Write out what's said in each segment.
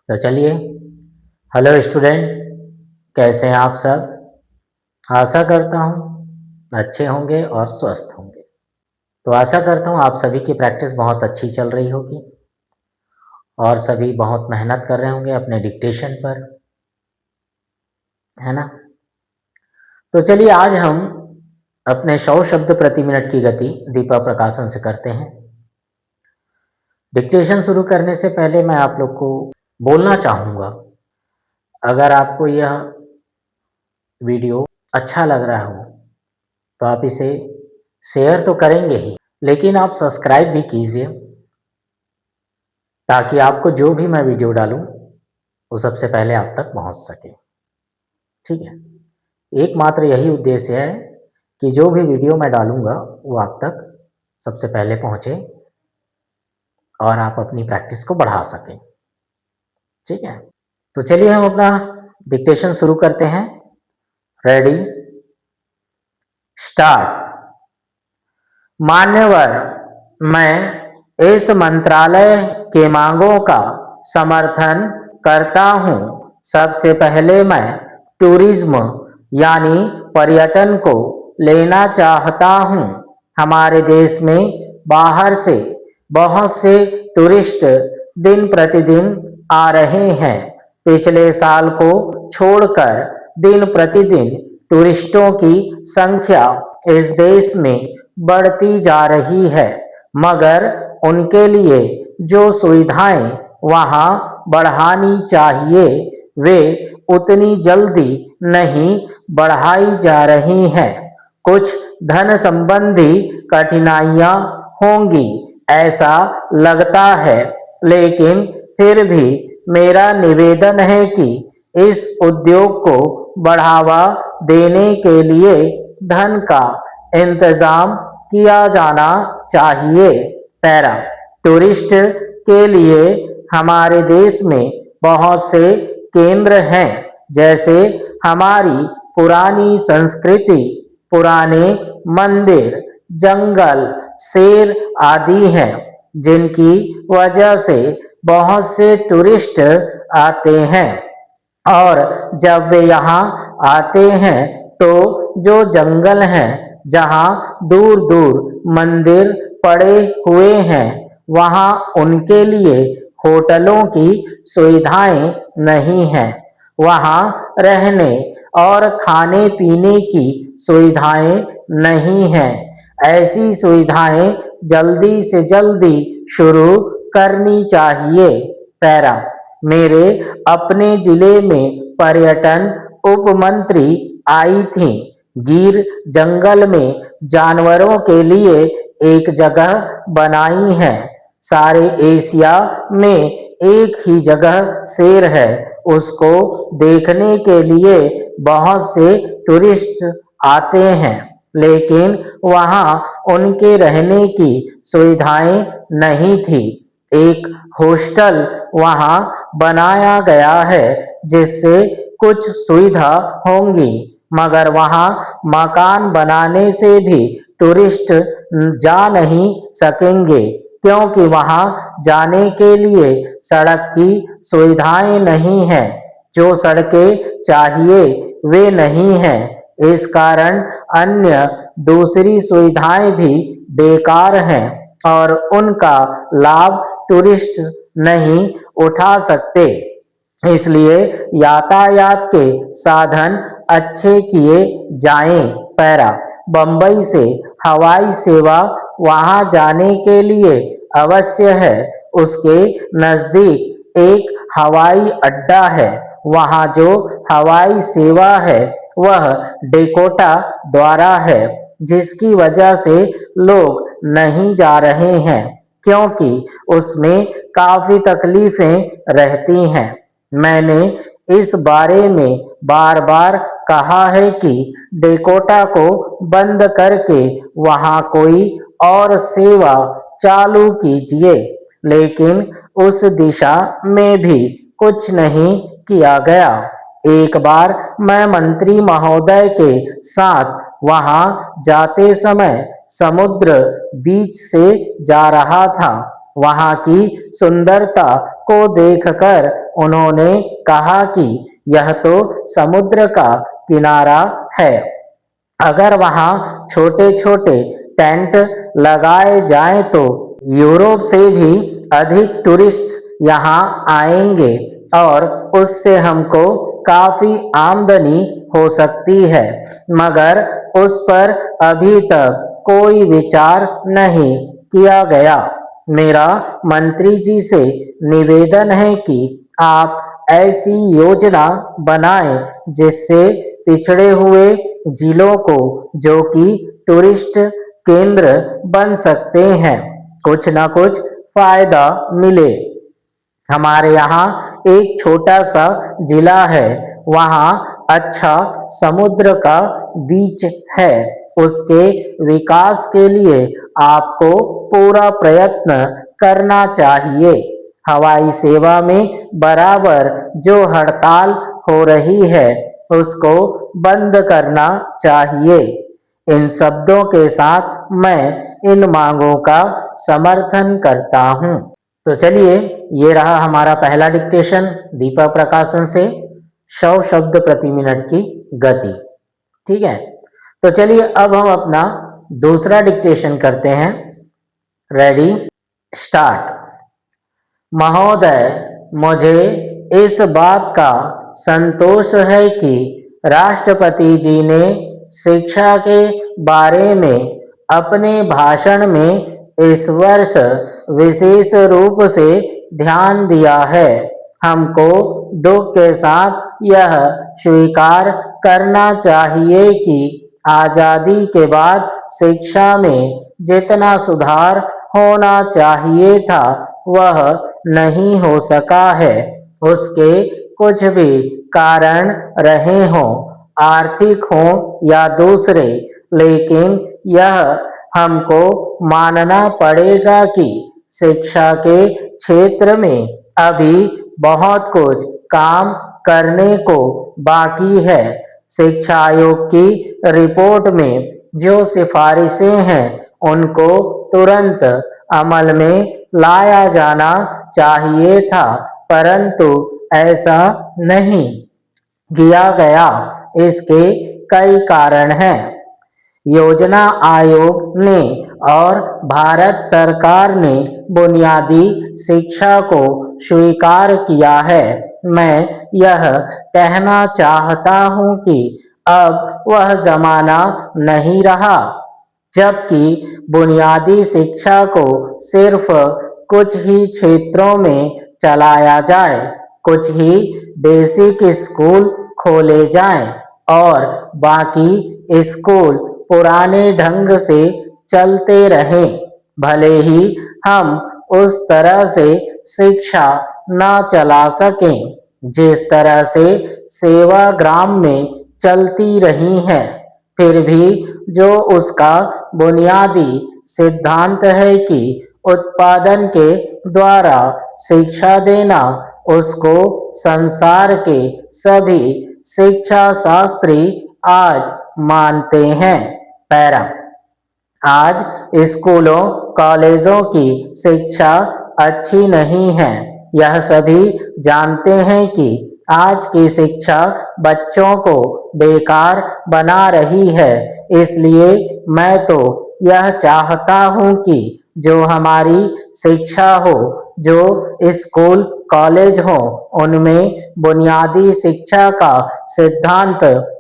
तो चलिए, hello student, कैसे हैं आप सब। आशा करता हूँ अच्छे होंगे और स्वस्थ होंगे। तो आशा करता हूँ आप सभी की प्रैक्टिस बहुत अच्छी चल रही होगी और सभी बहुत मेहनत कर रहे होंगे अपने डिक्टेशन पर, है ना। तो चलिए, आज हम अपने 100 शब्द प्रति मिनट की गति दीपा प्रकाशन से करते हैं। डिक्टेशन शुरू करने से पहले मैं आप लोग को बोलना चाहूँगा, अगर आपको यह वीडियो अच्छा लग रहा हो तो आप इसे शेयर तो करेंगे ही, लेकिन आप सब्सक्राइब भी कीजिए ताकि आपको जो भी मैं वीडियो डालूं वो सबसे पहले आप तक पहुंच सके। ठीक है, एकमात्र यही उद्देश्य है कि जो भी वीडियो मैं डालूंगा वो आप तक सबसे पहले पहुंचे और आप अपनी प्रैक्टिस को बढ़ा सकें। ठीक है, तो चलिए हम अपना डिक्टेशन शुरू करते हैं। Ready, start. मान्यवर, मैं इस मंत्रालय के मांगों का समर्थन करता हूं। सबसे पहले मैं टूरिज्म यानी पर्यटन को लेना चाहता हूं। हमारे देश में बाहर से बहुत से टूरिस्ट दिन प्रतिदिन आ रहे हैं। पिछले साल को छोड़कर दिन प्रतिदिन टूरिस्टों की संख्या इस देश में बढ़ती जा रही है, मगर उनके लिए जो सुविधाएं वहां बढ़ानी चाहिए वे उतनी जल्दी नहीं बढ़ाई जा रही हैं। कुछ धन संबंधी कठिनाइयां होंगी ऐसा लगता है, लेकिन फिर भी मेरा निवेदन है कि इस उद्योग को बढ़ावा देने के लिए धन का इंतजाम किया जाना चाहिए। पैरा, टूरिस्ट के लिए हमारे देश में बहुत से केंद्र हैं, जैसे हमारी पुरानी संस्कृति, पुराने मंदिर, जंगल, शेर आदि हैं, जिनकी वजह से बहुत से टूरिस्ट आते हैं। और जब वे यहाँ आते हैं तो जो जंगल हैं, जहाँ दूर दूर मंदिर पड़े हुए हैं, वहाँ उनके लिए होटलों की सुविधाएं नहीं हैं। वहाँ रहने और खाने पीने की सुविधाएं नहीं हैं। ऐसी सुविधाएं जल्दी से जल्दी शुरू करनी चाहिए। पैरा, मेरे अपने जिले में पर्यटन उपमंत्री आई थी। गिर जंगल में जानवरों के लिए एक जगह बनाई है। सारे एशिया में एक ही जगह शेर है। उसको देखने के लिए बहुत से टूरिस्ट आते हैं, लेकिन वहाँ उनके रहने की सुविधाएं नहीं थी। एक हॉस्टल वहाँ बनाया गया है, जिससे कुछ सुविधा होंगी, मगर वहाँ मकान बनाने से भी टूरिस्ट जा नहीं सकेंगे, क्योंकि वहाँ जाने के लिए सड़क की सुविधाएं नहीं हैं। जो सड़कें चाहिए वे नहीं हैं। इस कारण अन्य दूसरी सुविधाएं भी बेकार हैं और उनका लाभ टूरिस्ट नहीं उठा सकते। इसलिए यातायात के साधन अच्छे किए जाएं। पैरा, बंबई से हवाई सेवा वहां जाने के लिए अवश्य है। उसके नजदीक एक हवाई अड्डा है। वहां जो हवाई सेवा है वह डेकोटा द्वारा है, जिसकी वजह से लोग नहीं जा रहे हैं, क्योंकि उसमें काफी तकलीफें रहती हैं। मैंने इस बारे में बार बार कहा है कि डेकोटा को बंद करके वहां कोई और सेवा चालू कीजिए, लेकिन उस दिशा में भी कुछ नहीं किया गया। एक बार मैं मंत्री महोदय के साथ वहां जाते समय समुद्र बीच से जा रहा था। वहां की सुंदरता को देखकर उन्होंने कहा कि यह तो समुद्र का किनारा है। अगर वहाँ छोटे छोटे टेंट लगाए जाएं तो यूरोप से भी अधिक टूरिस्ट यहाँ आएंगे और उससे हमको काफी आमदनी हो सकती है, मगर उस पर अभी तक कोई विचार नहीं किया गया। मेरा मंत्री जी से निवेदन है कि आप ऐसी योजना बनाएं जिससे पिछड़े हुए जिलों को, जो कि टूरिस्ट केंद्र बन सकते हैं, कुछ ना कुछ फायदा मिले। हमारे यहाँ एक छोटा सा जिला है, वहाँ अच्छा समुद्र का बीच है। उसके विकास के लिए आपको पूरा प्रयत्न करना चाहिए। हवाई सेवा में बराबर जो हड़ताल हो रही है उसको बंद करना चाहिए। इन शब्दों के साथ मैं इन मांगों का समर्थन करता हूँ। तो चलिए, ये रहा हमारा पहला डिक्टेशन दीपक प्रकाशन से 100 शब्द प्रति मिनट की गति। ठीक है, तो चलिए अब हम अपना दूसरा डिक्टेशन करते हैं। Ready, start. महोदय, मुझे इस बात का संतोष है कि राष्ट्रपति जी ने शिक्षा के बारे में अपने भाषण में इस वर्ष विशेष रूप से ध्यान दिया है। हमको दुख के साथ यह स्वीकार करना चाहिए कि आजादी के बाद शिक्षा में जितना सुधार होना चाहिए था वह नहीं हो सका है। उसके कुछ भी कारण रहे हों, आर्थिक हों या दूसरे, लेकिन यह हमको मानना पड़ेगा कि शिक्षा के क्षेत्र में अभी बहुत कुछ काम करने को बाकी है। शिक्षा आयोग की रिपोर्ट में जो सिफारिशें हैं उनको तुरंत अमल में लाया जाना चाहिए था, परंतु ऐसा नहीं किया गया। इसके कई कारण हैं। योजना आयोग ने और भारत सरकार ने बुनियादी शिक्षा को स्वीकार किया है। मैं यह कहना चाहता हूँ कि अब वह जमाना नहीं रहा जबकि बुनियादी शिक्षा को सिर्फ कुछ ही क्षेत्रों में चलाया जाए, कुछ ही बेसिक स्कूल खोले जाएं और बाकी स्कूल पुराने ढंग से चलते रहें। भले ही हम उस तरह से शिक्षा न चला सकें जिस तरह से सेवाग्राम में चलती रही हैं, फिर भी जो उसका बुनियादी सिद्धांत है कि उत्पादन के द्वारा शिक्षा देना, उसको संसार के सभी शिक्षा शास्त्री आज मानते हैं। पैरा, आज स्कूलों कॉलेजों की शिक्षा अच्छी नहीं है। यह सभी जानते हैं कि आज की शिक्षा बच्चों को बेकार बना रही है। इसलिए मैं तो यह चाहता हूँ कि जो हमारी शिक्षा हो, जो स्कूल कॉलेज हो, उनमें बुनियादी शिक्षा का सिद्धांत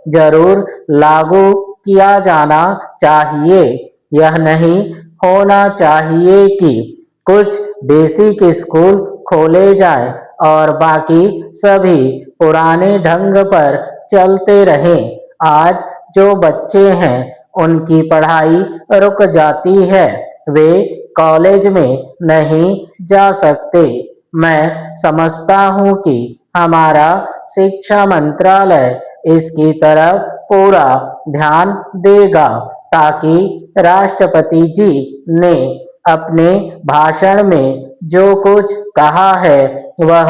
जरूर लागू किया जाना चाहिए। यह नहीं होना चाहिए कि कुछ बेसिक स्कूल खोले जाएं और बाकी सभी पुराने ढंग पर चलते रहें। आज जो बच्चे हैं उनकी पढ़ाई रुक जाती है, वे कॉलेज में नहीं जा सकते। मैं समझता हूँ कि हमारा शिक्षा मंत्रालय इसकी तरफ पूरा ध्यान देगा ताकि राष्ट्रपति जी ने अपने भाषण में जो कुछ कहा है वह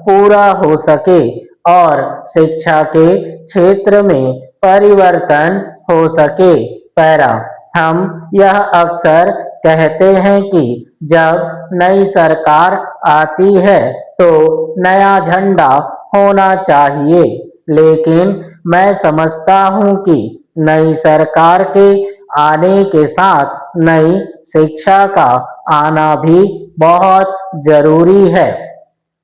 पूरा हो सके और शिक्षा के क्षेत्र में परिवर्तन हो सके। पैरा, हम यह अक्सर कहते हैं कि जब नई सरकार आती है तो नया झंडा होना चाहिए, लेकिन मैं समझता हूँ कि नई सरकार के आने के साथ नई शिक्षा का आना भी बहुत जरूरी है।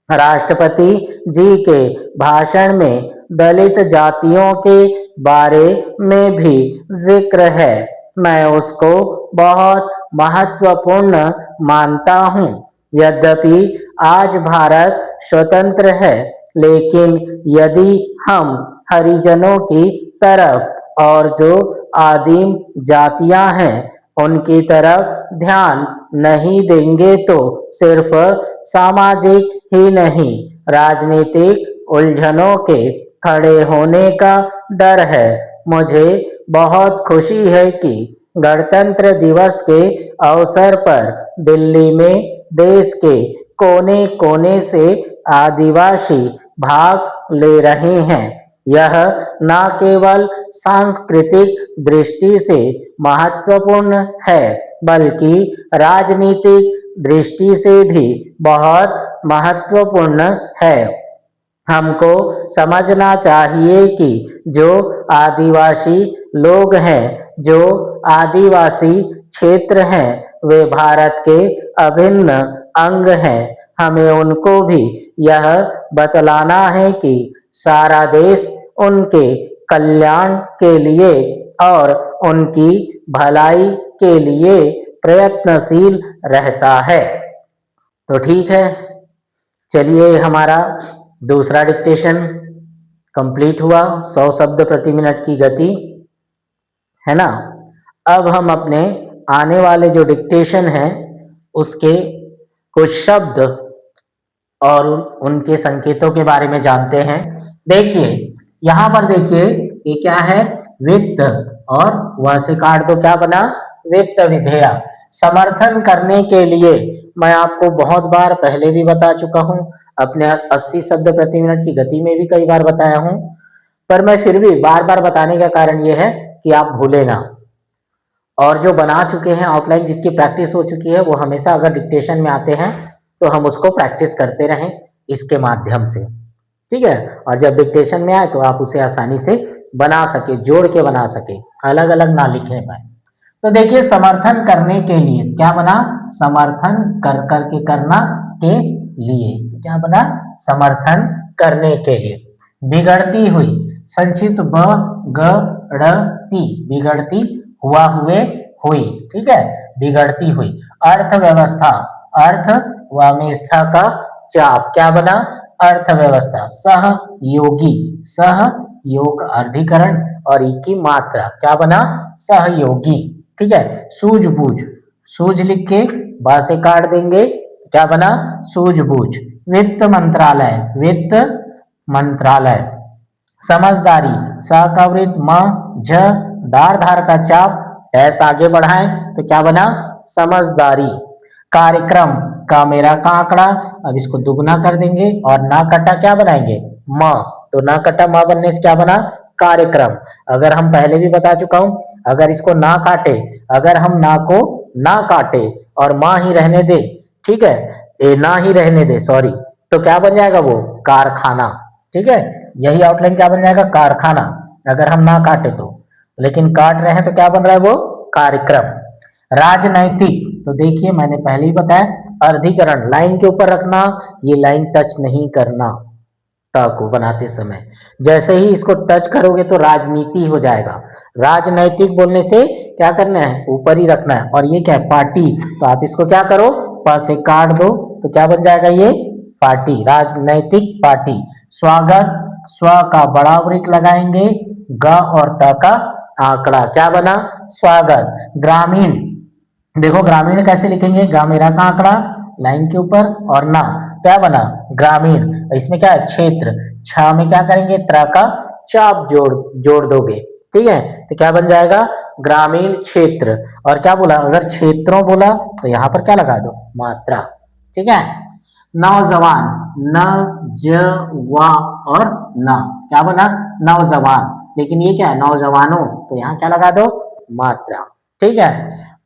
राष्ट्रपति जी के भाषण में दलित जातियों के बारे में भी जिक्र है। मैं उसको बहुत महत्वपूर्ण मानता हूँ। यद्यपि आज भारत स्वतंत्र है, लेकिन यदि हम हरिजनों की तरफ और जो आदिम जातियां हैं उनकी तरफ ध्यान नहीं देंगे तो सिर्फ सामाजिक ही नहीं, राजनीतिक उलझनों के खड़े होने का डर है। मुझे बहुत खुशी है कि गणतंत्र दिवस के अवसर पर दिल्ली में देश के कोने कोने से आदिवासी भाग ले रहे हैं। यह न केवल सांस्कृतिक दृष्टि से महत्वपूर्ण है, बल्कि राजनीतिक दृष्टि से भी बहुत महत्वपूर्ण है। हमको समझना चाहिए कि जो आदिवासी लोग हैं, जो आदिवासी क्षेत्र हैं, वे भारत के अभिन्न अंग हैं। हमें उनको भी यह बतलाना है कि सारा देश उनके कल्याण के लिए और उनकी भलाई के लिए प्रयत्नशील रहता है। तो ठीक है, चलिए हमारा दूसरा डिक्टेशन कंप्लीट हुआ। 100 शब्द प्रति मिनट की गति है ना। अब हम अपने आने वाले जो डिक्टेशन है उसके कुछ शब्द और उनके संकेतों के बारे में जानते हैं। देखिए यहाँ पर देखिए ये क्या है, वित्त, और वह से काट दो, क्या बना, वित्त विधेयक। समर्थन करने के लिए मैं आपको बहुत बार पहले भी बता चुका हूँ, अपने 80 शब्द प्रति मिनट की गति में भी कई बार बताया हूँ, पर मैं फिर भी बार बार बताने का कारण यह है कि आप भूले ना। और जो बना चुके हैं आउटलाइन, जिसकी प्रैक्टिस हो चुकी है, वो हमेशा अगर डिक्टेशन में आते हैं तो हम उसको प्रैक्टिस करते रहें इसके माध्यम से, ठीक है। और जब डिक्टेशन में आए तो आप उसे आसानी से बना सके, जोड़ के बना सके, अलग अलग ना लिखने पाए। तो देखिए समर्थन करने के लिए क्या बना, समर्थन कर करके करना के लिए, क्या बना, समर्थन करने के लिए। बिगड़ती हुई, संक्षिप्त ब ग ड़ ती, बिगड़ती, हुआ हुए हुई, ठीक है, बिगड़ती हुई। अर्थव्यवस्था, अर्थ वामेस्था का चाप, क्या बना, अर्थव्यवस्था। सहयोगी, सहयोग अर्धीकरण और ई की मात्रा, क्या बना, सहयोगी, ठीक है। सूझबूझ, सूझ लिख के बा से काट देंगे, क्या बना, सूझबूझ। वित्त मंत्रालय, वित्त मंत्रालय। समझदारी, स का वृत्त म झ दार धार का चाप, डैश आगे बढ़ाएं तो क्या बना, समझदारी। कार्यक्रम, का मेरा का आंकड़ा, अब इसको दुगना कर देंगे और ना कटा क्या बनाएंगे, म, तो ना कटा म बनने से क्या बना, कार्यक्रम। अगर हम पहले भी बता चुका हूं, अगर इसको ना काटे, अगर हम ना को ना काटे और मां ही रहने दे, ठीक है, ए ना ही रहने दे, सॉरी, तो क्या बन जाएगा वो, कारखाना, ठीक है। यही आउटलाइन क्या बन जाएगा, कारखाना, अगर हम ना काटे तो। लेकिन काट रहे हैं तो क्या बन रहा है वो, कार्यक्रम। राजनैतिक, तो देखिए मैंने पहले ही बताया, अर्धीकरण, लाइन के ऊपर रखना, ये लाइन टच नहीं करना ट को बनाते समय। जैसे ही इसको टच करोगे तो राजनीति हो जाएगा। राजनैतिक बोलने से क्या करना है, ऊपर ही रखना है। और ये क्या है, पार्टी, तो आप इसको क्या करो, प से काट दो तो क्या बन जाएगा ये, पार्टी, राजनैतिक पार्टी। स्वागत, स्व का बड़ा वृक्क लगाएंगे, ग और त का आंकड़ा, क्या बना, स्वागत। ग्रामीण, देखो ग्रामीण कैसे लिखेंगे, गा मेरा का आंकड़ा लाइन के ऊपर और ना, क्या बना, ग्रामीण। इसमें क्या है, क्षेत्र, छ में क्या करेंगे, त्र का चाप जोड़ दोगे, ठीक है, तो क्या बन जाएगा, ग्रामीण क्षेत्र। और क्या बोला, अगर क्षेत्रों बोला तो यहां पर क्या लगा दो, मात्रा, ठीक है। नौजवान, न ज वा और न, क्या बना, नौजवान, लेकिन ये क्या है, नौजवानों, तो यहाँ क्या लगा दो, मात्रा, ठीक है।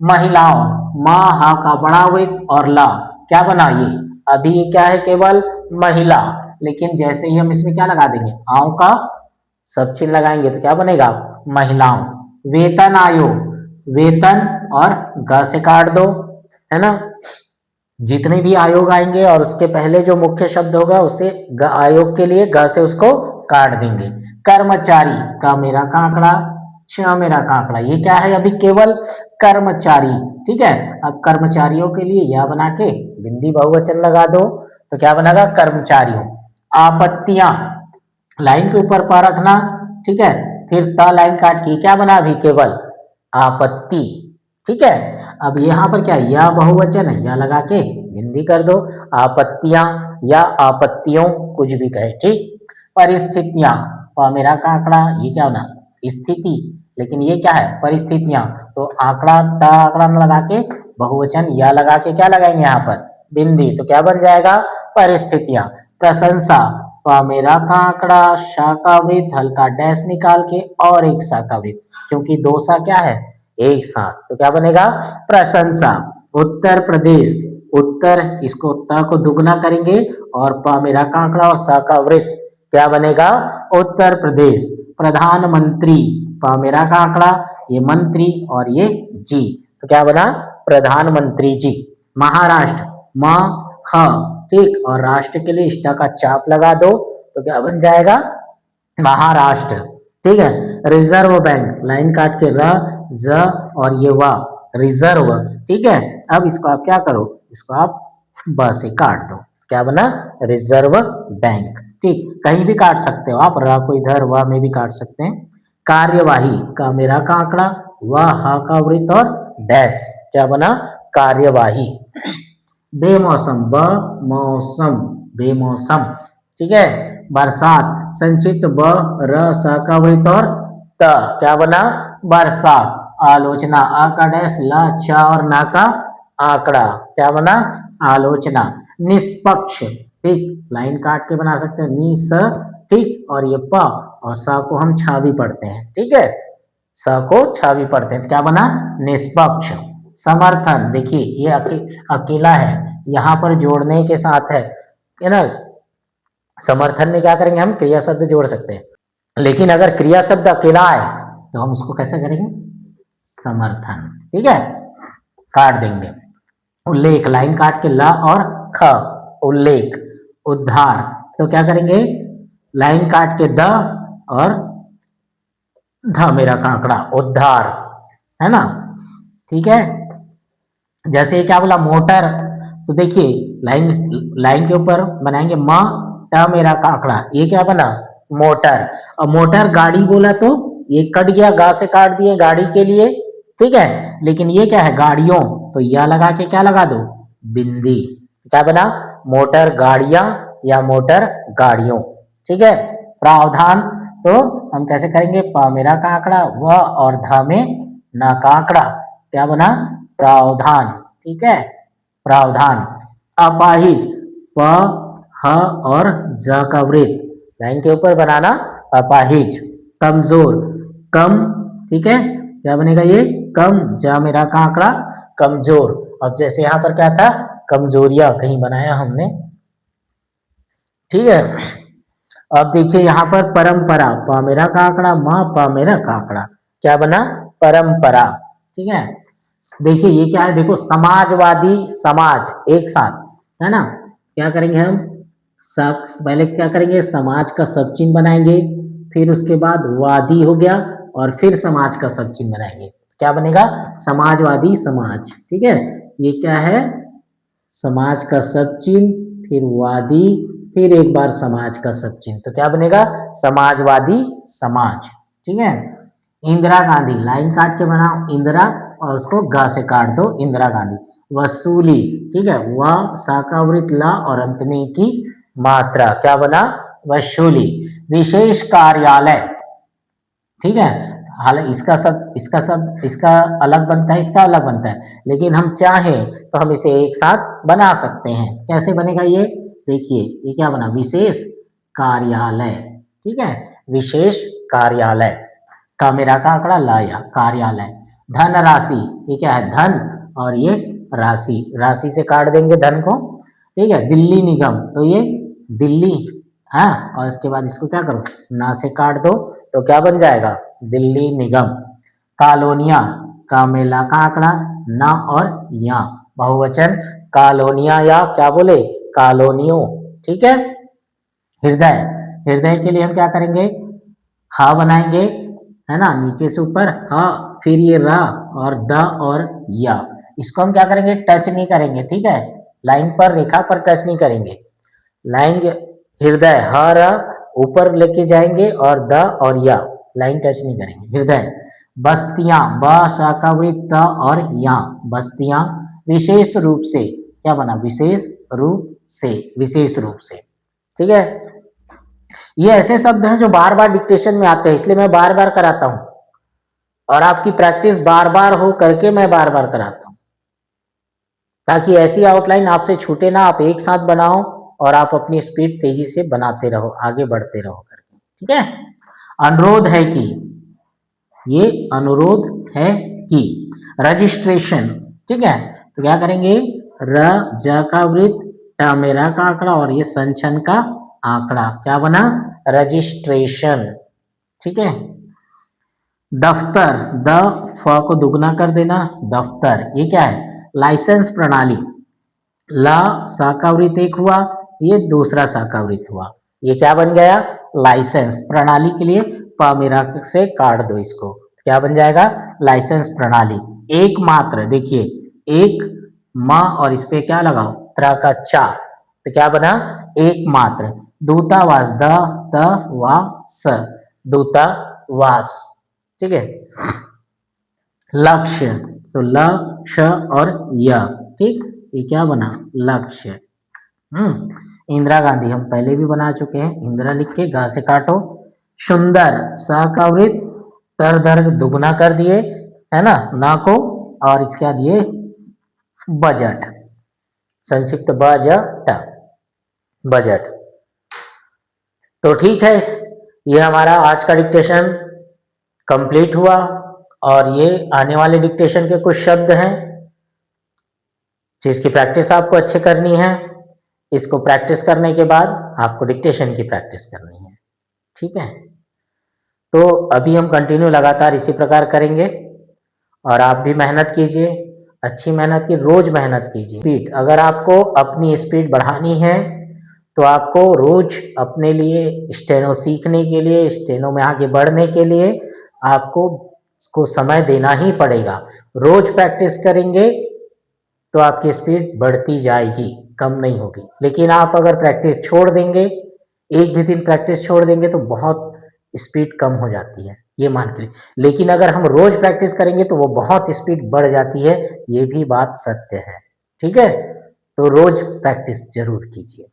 महिलाओं, मा हा का बड़ा वृत्त और ला क्या बना ये, अभी ये क्या है केवल महिला, लेकिन जैसे ही हम इसमें क्या लगा देंगे आव का सब चिन्ह लगाएंगे तो क्या बनेगा महिलाओं। वेतन आयोग, वेतन और ग से काट दो, है ना, जितने भी आयोग आएंगे और उसके पहले जो मुख्य शब्द होगा उसे आयोग के लिए ग से उसको काट देंगे। कर्मचारी, का मेरा का आंकड़ा, छ मेरा का आंकड़ा, ये क्या है अभी केवल कर्मचारी, ठीक है। अब कर्मचारियों के लिए यह बना के बिंदी बहुवचन लगा दो तो क्या बनेगा कर्मचारियों। आपत्तियां, लाइन के ऊपर पा रखना, ठीक है, फिर त लाइन काट के क्या बना अभी केवल आपत्ति, ठीक है। अब यहाँ पर क्या यह बहुवचन है, यह लगा के हिंदी कर दो, आपत्तियां या आपत्तियों कुछ भी कहे, ठीक। परिस्थितियां, मेरा का आंकड़ा, ये क्या होना स्थिति, लेकिन ये क्या है परिस्थितियां, तो आंकड़ा ता आंकड़ा में लगा के बहुवचन या लगा के क्या लगाएंगे यहाँ पर बिंदी, तो क्या बन जाएगा परिस्थितियां। प्रशंसा, मेरा का आंकड़ा, शा का वृत्त, हल्का डैश निकाल के और एक सा का वृत्त, क्योंकि दो सा क्या है एक साथ, तो क्या बनेगा प्रशंसा। उत्तर प्रदेश, उत्तर इसको त को दुगना करेंगे और प मेरा का आंकड़ा और सा का वृत्त क्या बनेगा उत्तर प्रदेश। प्रधानमंत्री, प मेरा का आंकड़ा, ये मंत्री और ये जी, तो क्या बना प्रधानमंत्री जी। महाराष्ट्र, म ह, ठीक, और राष्ट्र के लिए इष्टा का चाप लगा दो तो क्या बन जाएगा महाराष्ट्र, ठीक है। रिजर्व बैंक, लाइन काट के र ज और ये वा रिजर्व, ठीक है। अब इसको आप क्या करो, इसको आप ब से काट दो, क्या बना रिजर्व बैंक, ठीक, कहीं भी काट सकते हो आप, र को इधर व में भी काट सकते हैं। कार्यवाही, का मेरा का आंकड़ा, व हा का वृत्त और डैश, क्या बना कार्यवाही। बेमौसम, ब मौसम, बेमौसम, ठीक है। बरसात, संक्षिप्त ब र स का वृत्त और त, क्या बना बरसात। आलोचना, आ का डैश, ला चा और ना का आंकड़ा, क्या बना आलोचना। निष्पक्ष, ठीक, लाइन काट के बना सकते हैं नि स, ठीक, और ये प और स को हम छा भी पढ़ते हैं, ठीक है, स को छा भी पढ़ते हैं, क्या बना निष्पक्ष। समर्थन, देखिए ये अकेला है, यहाँ पर जोड़ने के साथ है ना, समर्थन में क्या करेंगे हम क्रिया शब्द जोड़ सकते हैं, लेकिन अगर क्रिया शब्द अकेला है तो हम उसको कैसे करेंगे समर्थन, ठीक है, काट देंगे। उल्लेख, लाइन काट के ला और ख, उल्लेख। उद्धार, तो क्या करेंगे लाइन काट के द और ध मेरा का आंकड़ा उद्धार, है ना, ठीक है। जैसे क्या बोला मोटर, तो देखिए लाइन लाइन के ऊपर बनाएंगे म ट मेरा का आंकड़ा, ये क्या बना मोटर। और मोटर गाड़ी बोला तो ये कट गया, गा से काट दिए गाड़ी के लिए, ठीक है, लेकिन ये क्या है गाड़ियों, तो यह लगा के क्या लगा दो बिंदी, क्या बना मोटर गाड़ियां या मोटर गाड़ियों, ठीक है। प्रावधान, तो हम कैसे करेंगे प मेरा का आंकड़ा व और ध में ना का आंकड़ा, क्या बना प्रावधान, ठीक है प्रावधान। अपाहिज, प ह और ज का वृत्त, लाइन के ऊपर बनाना अपाहिज। कमजोर, कम, ठीक है, क्या बनेगा ये कम, ज मेरा का आंकड़ा कमजोर। अब जैसे यहाँ पर क्या था कमजोरिया कहीं बनाया हमने, ठीक है। अब देखिए यहाँ पर परंपरा, प मेरा का आंकड़ा म प मेरा का आंकड़ा, क्या बना परंपरा, ठीक है। देखिए ये क्या है, देखो समाजवादी समाज एक साथ, है ना, क्या करेंगे हम सब पहले क्या करेंगे समाज का सब चिन्ह बनाएंगे, फिर उसके बाद वादी हो गया और फिर समाज का सब चिन्ह बनाएंगे, क्या बनेगा समाजवादी समाज, ठीक है। ये क्या है समाज का सब चिन्ह, फिर वादी, फिर एक बार समाज का सब चिन्ह, तो क्या बनेगा समाजवादी समाज, ठीक है। इंदिरा गांधी, लाइन काट के बनाओ इंदिरा और उसको गा से काट दो इंदिरा गांधी। वसूली, ठीक है, व सा का वृत्त ला और अंत में की मात्रा, क्या बना वसूली। विशेष कार्यालय, ठीक है, हालांकि इसका अलग बनता है, इसका अलग बनता है, लेकिन हम चाहें तो हम इसे एक साथ बना सकते हैं। कैसे बनेगा ये देखिए, ये क्या बना विशेष कार्यालय, ठीक है विशेष कार्यालय, का मेरा का आंकड़ा लाया कार्यालय। धन राशि, ये क्या है धन और ये राशि, राशि से काट देंगे धन को, ठीक है। दिल्ली निगम, तो ये दिल्ली, हाँ, और इसके बाद इसको क्या करो ना से काट दो, तो क्या बन जाएगा दिल्ली निगम। कॉलोनियां, का में ला का आंकड़ा, ना और या, बहुवचन कॉलोनियां या क्या बोले कॉलोनियों, ठीक है। हृदय, हृदय के लिए हम क्या करेंगे हा बनाएंगे, है ना, नीचे से ऊपर हा, फिर ये रा और द और या, इसको हम क्या करेंगे टच नहीं करेंगे, ठीक है, लाइन पर रेखा पर टच नहीं करेंगे, लाइन हृदय हर ऊपर लेके जाएंगे और द और या, लाइन टच नहीं करेंगे, हृदय। बस्तियां, ब शाकावृत त और या, बस्तियां, विशेष रूप से क्या बना विशेष रूप से, विशेष रूप से, ठीक है। ये ऐसे शब्द हैं जो बार बार डिक्टेशन में आते हैं, इसलिए मैं बार बार कराता हूं और आपकी प्रैक्टिस बार बार हो करके मैं बार बार कराता हूं, ताकि ऐसी आउटलाइन आपसे छूटे ना, आप एक साथ बनाओ और आप अपनी स्पीड तेजी से बनाते रहो, आगे बढ़ते रहो करके, ठीक है। अनुरोध है कि, ये अनुरोध है कि, रजिस्ट्रेशन, ठीक है, तो क्या करेंगे र ज का वृत्त, ट मेरा का आंकड़ा और ये संचन का आंकड़ा, क्या बना रजिस्ट्रेशन, ठीक है। दफ्तर, द फ को दुगना कर देना, दफ्तर, ये क्या है लाइसेंस प्रणाली, ला साकावृत एक हुआ, ये दूसरा साकावृत हुआ, ये क्या बन गया लाइसेंस प्रणाली के लिए प मेरा से काट दो इसको, क्या बन जाएगा लाइसेंस प्रणाली। एकमात्र, देखिए एक माँ और इस पे क्या लगाओ त्र का चा, तो क्या बना एकमात्र। दूतावास, द त वा स, दूतावास, ठीक है। लक्ष्य, तो लक्ष्य और य, ठीक, ये क्या बना लक्ष्य। इंदिरा गांधी हम पहले भी बना चुके हैं, इंदिरा लिख के गा से काटो। सुंदर, स का वृत्त, तर दर्घ दुगना कर दिए, है ना को, और इसके दिए बजट, संक्षिप्त बजट, बजट। तो ठीक है, ये हमारा आज का डिक्टेशन कंप्लीट हुआ और ये आने वाले डिक्टेशन के कुछ शब्द हैं जिसकी प्रैक्टिस आपको अच्छे करनी है। इसको प्रैक्टिस करने के बाद आपको डिक्टेशन की प्रैक्टिस करनी है, ठीक है। तो अभी हम कंटिन्यू लगातार इसी प्रकार करेंगे और आप भी मेहनत कीजिए, अच्छी मेहनत की, रोज मेहनत कीजिए। स्पीड, अगर आपको अपनी स्पीड बढ़ानी है तो आपको रोज अपने लिए स्टेनो सीखने के लिए, स्टेनो में आगे बढ़ने के लिए आपको इसको समय देना ही पड़ेगा। रोज प्रैक्टिस करेंगे तो आपकी स्पीड बढ़ती जाएगी, कम नहीं होगी। लेकिन आप अगर प्रैक्टिस छोड़ देंगे, एक भी दिन प्रैक्टिस छोड़ देंगे तो बहुत स्पीड कम हो जाती है, ये मान के। लेकिन अगर हम रोज प्रैक्टिस करेंगे तो वो बहुत स्पीड बढ़ जाती है, ये भी बात सत्य है, ठीक है। तो रोज प्रैक्टिस जरूर कीजिए।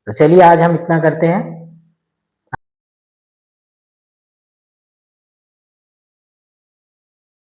तो चलिए आज हम इतना करते हैं।